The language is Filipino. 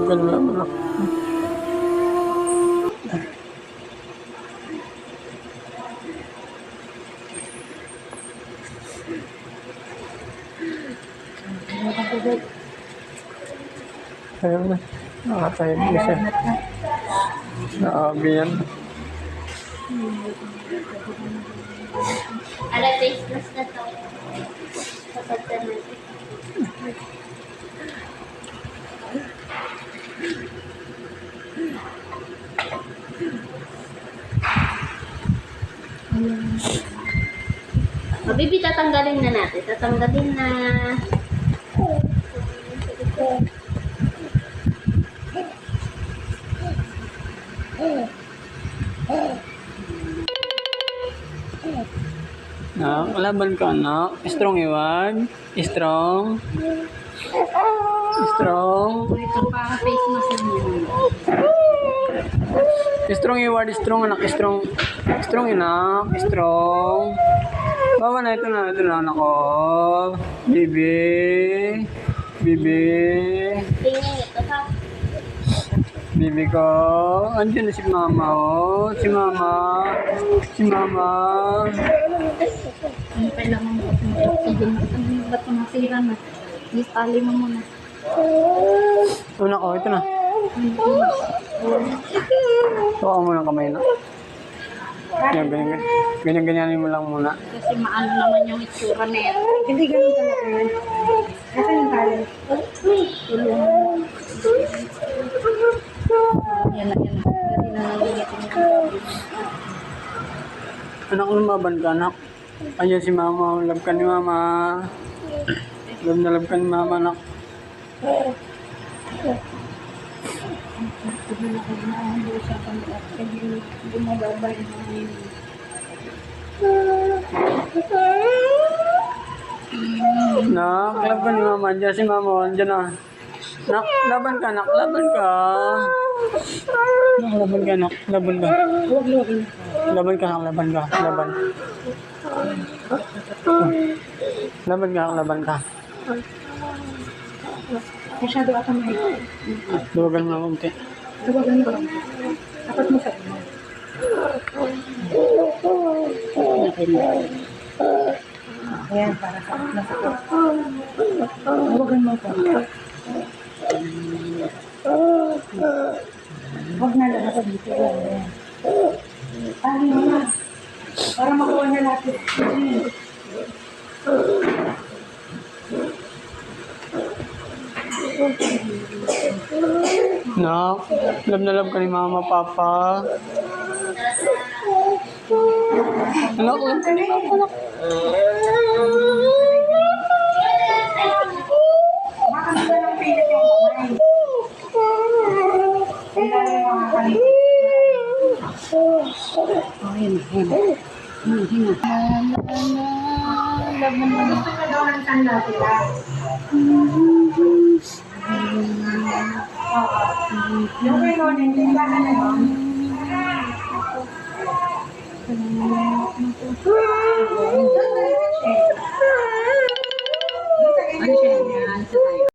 Dulugan mo lang, anak. Ayaw na. Nakatayag na siya. Naabi yan. Ala, tasteless na to. Kapag naman. O, baby, tatanggalin na natin. Tatanggalin na. Nak, laban ka, anak. Strong, Iwan. Strong. Strong. Ito pa, face mask na yun. Strong, Iwan. Strong, anak. Strong. Strong, anak. Strong. Baba na, ito na, anak ko. Bibi. Bibi. Tingnan ito, ha? Bibi ko. Andiyan na si mama, oh. Si mama. Si mama. Ano kailangan mo ito? Oxygen. Ano ba't masira na? Tali mo muna. Una ko, ito na. Tuwa mo ng kamay na. Ganyan mo lang muna. Kasi maano naman yung itsura na yan. Hindi ganun talaga yan. Kasi yung tali. Tulungan. Yan na, yan na. Hindi na nalilitin yung Anak, lumaban ka, anak. Ayan si mama. Love ka ni mama. Love na love ka ni mama, anak. Nak, love ka ni mama. Andiyan si mama. Andiyan na. Nak, laban ka, nak. Laban ka. Nak, laban ka, nak. Laban ka. Laban ka, nak. Laban ka. Laban. Laban ka, laban ka. Masyado ata mahigpit. Duwagan mo na kunti. Tawagan ko lang. Dapat mo sa inyo. Ayan, para sa nasakot. Tawagan mo ko. Huwag na lang ako dito. Ayan. Tali mo na. Para makuha na natin. Nak, love na love ka ni mama, papa. Anak, love ka ni mama, anak. Baka nila ng pilit yung kamay. Hindi na yung mga kalit. Gusto ka daw ng tanda sila. Yung kayo, nintindahan na yun. Ano siya yan? Sa tayo.